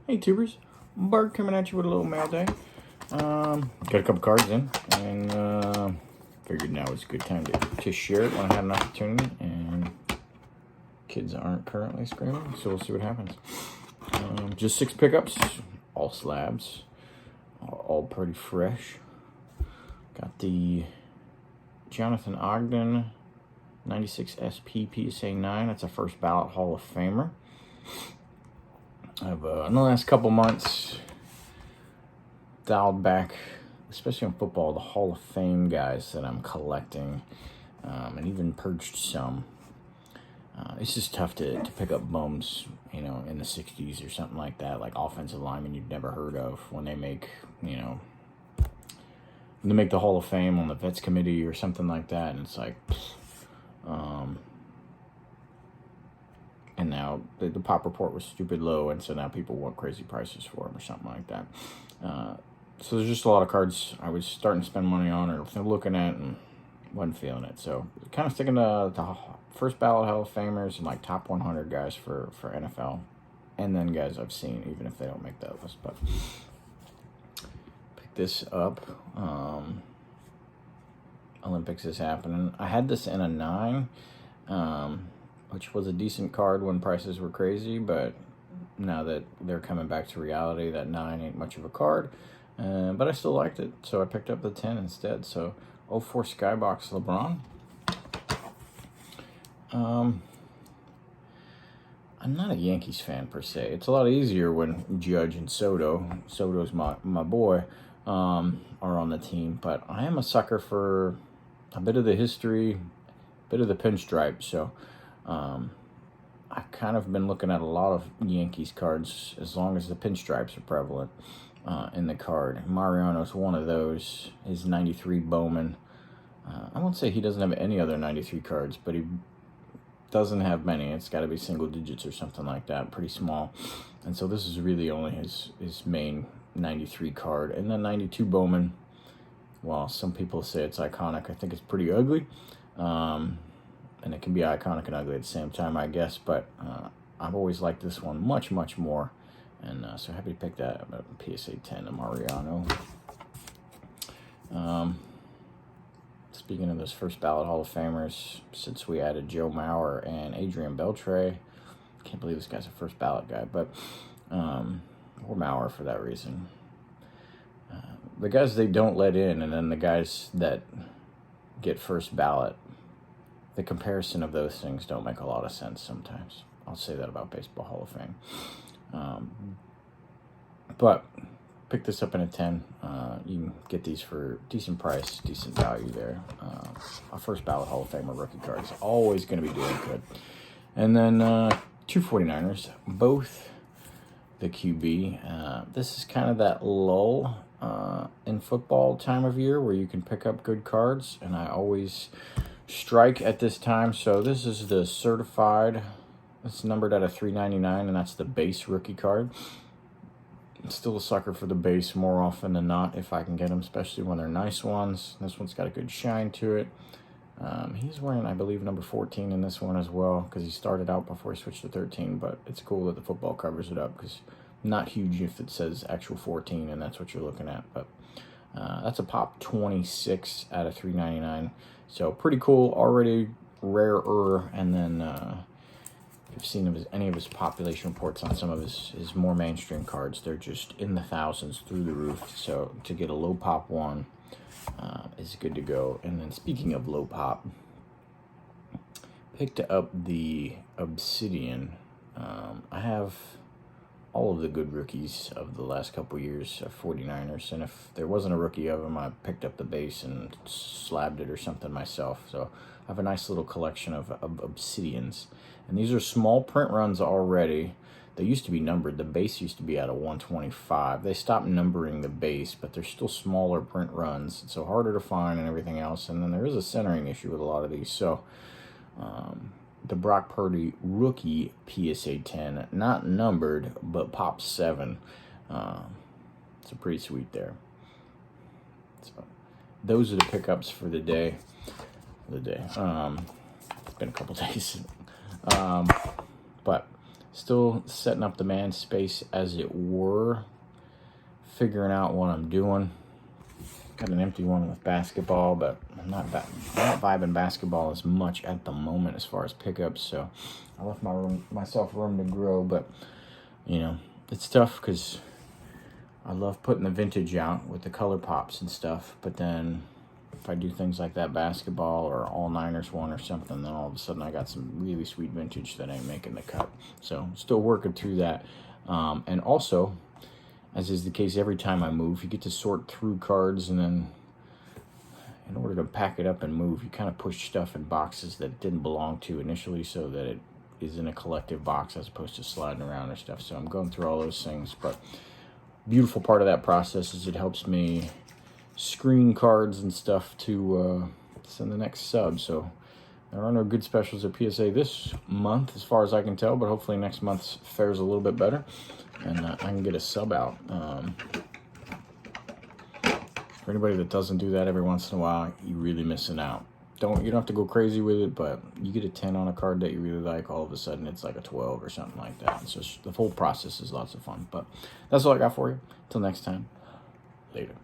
Hey tubers, Bart coming at you with a little mail day. Got a couple cards in, and figured now is a good time to share it when I had an opportunity, and kids aren't currently screaming, so we'll see what happens. Just 6 pickups, all slabs, all pretty fresh. Got the Jonathan Ogden 96 SP PSA 9, that's a first ballot Hall of Famer. I've in the last couple months dialed back, especially on football, the Hall of Fame guys that I'm collecting, and even purged some. It's just tough to pick up bums, you know, in the 60s or something like that, like offensive linemen you've never heard of when they make, you know, when they make the Hall of Fame on the Vets Committee or something like that, and it's like, and now the pop report was stupid low, and so now people want crazy prices for them or something like that. So there's just a lot of cards I was starting to spend money on or looking at and wasn't feeling it. So kind of sticking to the first ballot Hall of Famers and like top 100 guys for NFL, and then guys I've seen even if they don't make that list. But pick this up. Olympics is happening. I had this in a 9. Which was a decent card when prices were crazy, but now that they're coming back to reality, that 9 ain't much of a card. But I still liked it, so I picked up the 10 instead. So 04 Skybox LeBron. I'm not a Yankees fan per se. It's a lot easier when Judge and Soto's my boy, are on the team. But I am a sucker for a bit of the history, a bit of the pinstripe. So I've kind of been looking at a lot of Yankees cards as long as the pinstripes are prevalent in the card. Mariano's one of those. His 93 Bowman. I won't say he doesn't have any other 93 cards, but he doesn't have many. It's got to be single digits or something like that, pretty small. And so this is really only his main 93 card. And then 92 Bowman, while some people say it's iconic, I think it's pretty ugly. And it can be iconic and ugly at the same time, I guess. But I've always liked this one much, much more. And so happy to pick that up. PSA 10 of Mariano. Speaking of those first ballot Hall of Famers, since we added Joe Mauer and Adrian Beltre, can't believe this guy's a first ballot guy, but or Mauer for that reason. The guys they don't let in, and then the guys that get first ballot, the comparison of those things don't make a lot of sense sometimes. I'll say that about Baseball Hall of Fame. But pick this up in a 10. You can get these for decent price, decent value there. A first ballot Hall of Famer rookie card is always going to be doing good. And then 2 49ers, both the QB. This is kind of that lull in football time of year where you can pick up good cards, and I always strike at this time. So this is the certified. It's numbered at a 399, and that's the base rookie card. I'm still a sucker for the base more often than not if I can get them, especially when they're nice ones. This one's got a good shine to it. He's wearing, I believe, number 14 in this one as well, because he started out before he switched to 13, but it's cool that the football covers it up, because not huge if it says actual 14 and that's what you're looking at. But that's a pop 26 out of 399. So pretty cool, already rarer. And then if you've seen any of his population reports on some of his more mainstream cards, they're just in the thousands through the roof. So to get a low pop one is good to go. And then speaking of low pop, picked up the Obsidian. I have all of the good rookies of the last couple years of 49ers, and if there wasn't a rookie of them, I picked up the base and slabbed it or something myself. So I have a nice little collection of Obsidians, and these are small print runs already. They used to be numbered. The base used to be at a 125. They stopped numbering the base, but they're still smaller print runs, so harder to find and everything else. And then there is a centering issue with a lot of these. So the Brock Purdy rookie PSA 10, not numbered, but pop 7. It's a pretty sweet there. So those are the pickups for the day. It's been a couple days. But Still setting up the man space, as it were. Figuring out what I'm doing. Got an empty one with basketball, but I'm not vibing basketball as much at the moment as far as pickups. So I left myself room to grow, but you know, it's tough because I love putting the vintage out with the color pops and stuff. But then if I do things like that basketball or all Niners one or something, then all of a sudden I got some really sweet vintage that ain't making the cut. So still working through that. And also, as is the case every time I move, you get to sort through cards, and then in order to pack it up and move, you kind of push stuff in boxes that it didn't belong to initially so that it is in a collective box as opposed to sliding around or stuff. So I'm going through all those things, but beautiful part of that process is it helps me screen cards and stuff to send the next sub. So there are no good specials at PSA this month as far as I can tell, but hopefully next month's fares a little bit better and I can get a sub out. For anybody that doesn't do that every once in a while, you're really missing out. You don't have to go crazy with it, but you get a 10 on a card that you really like, all of a sudden it's like a 12 or something like that. So the whole process is lots of fun. But that's all I got for you. Till next time, later.